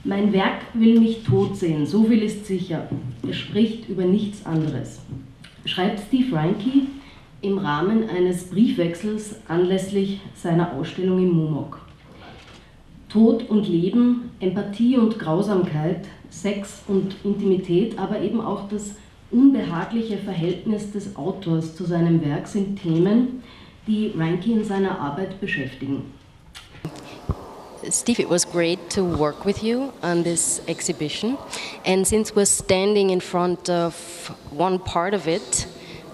Mein Werk will mich tot sehen, so viel ist sicher. Es spricht über nichts anderes. Schreibt Steve Reinke im Rahmen eines Briefwechsels anlässlich seiner Ausstellung im Mumok. Tod und Leben, Empathie und Grausamkeit, Sex und Intimität, aber eben auch das unbehagliche Verhältnis des Autors zu seinem Werk sind Themen, die Reinke in seiner Arbeit beschäftigen. Steve, it was great to work with you on this exhibition, and since we're standing in front of one part of it,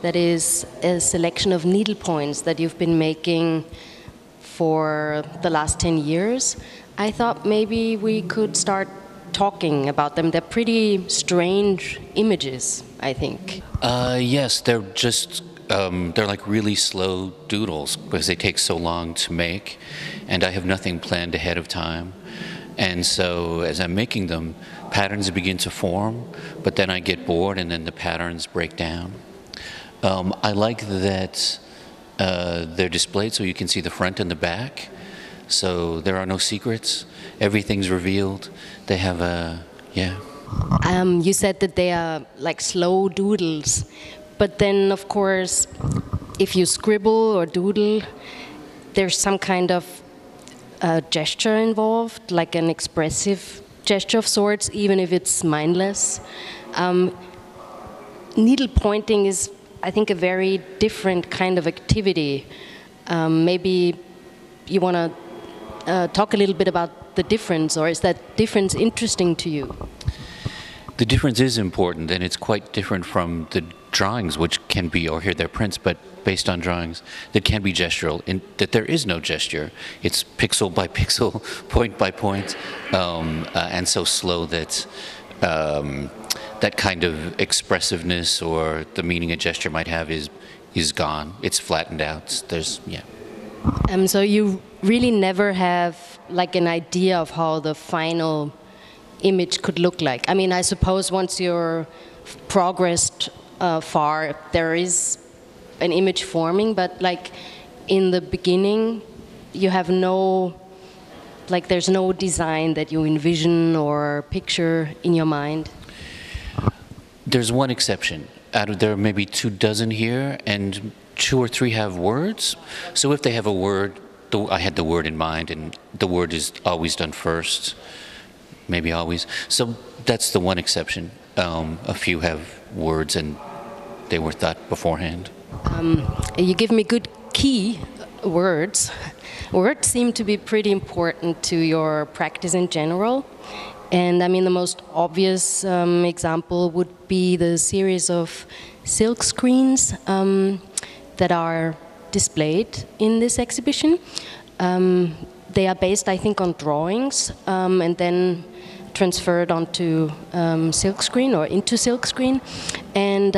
that is a selection of needlepoints that you've been making for the last 10 years, I thought maybe we could start talking about them. They're pretty strange images, I think. Yes, they're just they're like really slow doodles because they take so long to make, and I have nothing planned ahead of time. And so as I'm making them, patterns begin to form, but then I get bored and then the patterns break down. I like that they're displayed so you can see the front and the back, so there are no secrets, everything's revealed. They have You said that they are like slow doodles. But then, of course, if you scribble or doodle, there's some kind of gesture involved, like an expressive gesture of sorts, even if it's mindless. Needle pointing is, I think, a very different kind of activity. Maybe you want to talk a little bit about the difference, or is that difference interesting to you? The difference is important, and it's quite different from the drawings, which can be, or here they're prints, but based on drawings, that can be gestural, in that there is no gesture. It's pixel by pixel, point by point, and so slow that that kind of expressiveness or the meaning a gesture might have is gone. It's flattened out. So you really never have like an idea of how the final image could look like. I mean, I suppose once you're progressed far, there is an image forming, but like in the beginning, you have there's no design that you envision or picture in your mind. There's one exception. Out of there are maybe 24 here, and 2 or 3 have words. So if they have a word, I had the word in mind, and the word is always done first. Maybe always. So that's the one exception. A few have words and they were thought beforehand. You give me good key words. Words seem to be pretty important to your practice in general. And I mean, the most obvious example would be the series of silk screens that are displayed in this exhibition. They are based, I think, on drawings and then transferred onto silkscreen or into silkscreen. And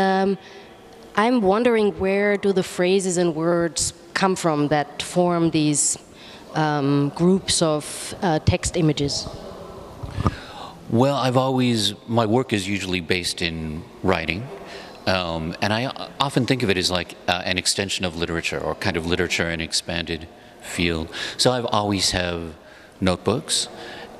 I'm wondering, where do the phrases and words come from that form these groups of text images? Well, my work is usually based in writing. And I often think of it as like an extension of literature, or kind of literature in expanded field. So I've always have notebooks,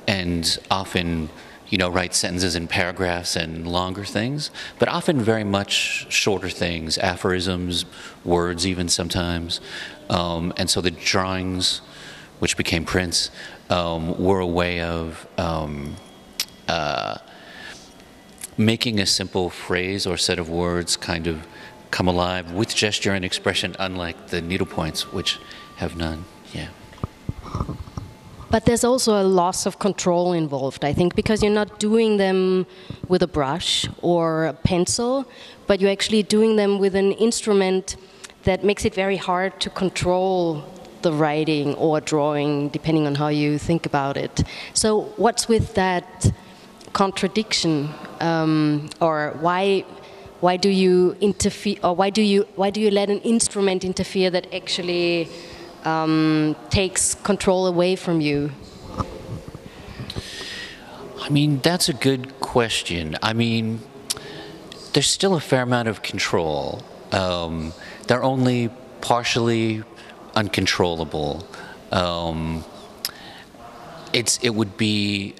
and often, write sentences in paragraphs and longer things, but often very much shorter things, aphorisms, words even sometimes. And so the drawings, which became prints, were a way of making a simple phrase or set of words kind of come alive with gesture and expression, unlike the needlepoints, which have none. Yeah. But there's also a loss of control involved, I think, because you're not doing them with a brush or a pencil, but you're actually doing them with an instrument that makes it very hard to control the writing or drawing, depending on how you think about it. So what's with that contradiction, or why do you interfere, or why do you let an instrument interfere that actually takes control away from you? I mean, that's a good question. I mean, there's still a fair amount of control. They're only partially uncontrollable. It would be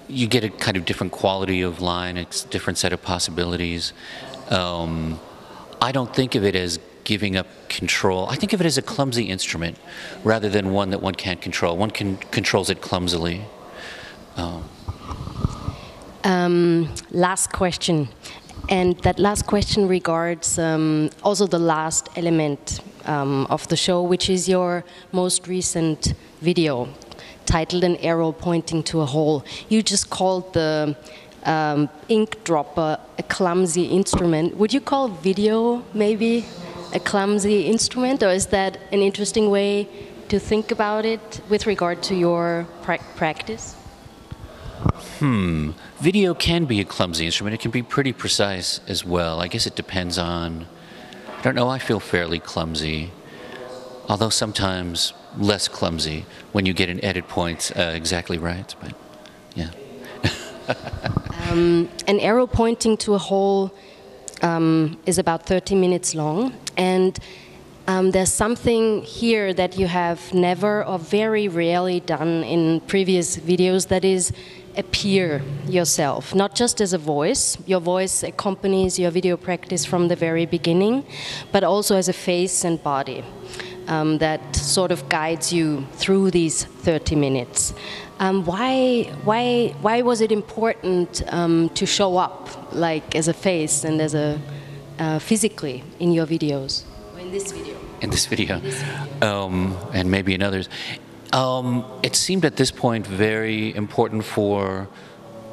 you get a kind of different quality of line, a different set of possibilities. I don't think of it as giving up control. I think of it as a clumsy instrument rather than one that one can't control. One controls it clumsily. Last question. And that last question regards also the last element of the show, which is your most recent video titled An Arrow Pointing to a Hole. You just called the ink dropper a clumsy instrument. Would you call video maybe a clumsy instrument, or is that an interesting way to think about it with regard to your practice? Video can be a clumsy instrument. It can be pretty precise as well. I guess it depends on, I don't know, I feel fairly clumsy, although sometimes less clumsy when you get an edit point exactly right, but yeah. An arrow pointing to a hole is about 30 minutes long, and there's something here that you have never or very rarely done in previous videos, that is appear yourself, not just as a voice. Your voice accompanies your video practice from the very beginning, but also as a face and body that sort of guides you through these 30 minutes. Why was it important to show up like as a face and as a physically in your videos? Or in this video? In this video, and maybe in others. It seemed at this point very important for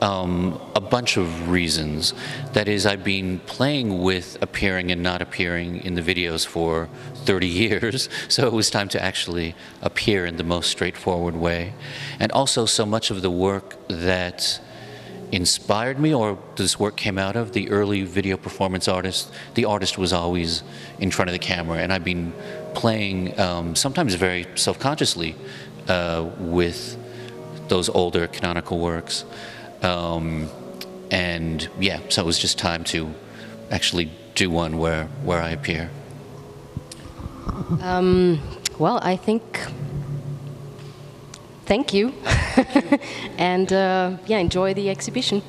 a bunch of reasons. That is, I've been playing with appearing and not appearing in the videos for 30 years, so it was time to actually appear in the most straightforward way. And also, so much of the work that inspired me, or this work came out of, the early video performance artist, the artist was always in front of the camera, and I've been playing, sometimes very self-consciously, with those older canonical works. And yeah, so it was just time to actually do one where I appear. Well, I think, thank you. And yeah, enjoy the exhibition.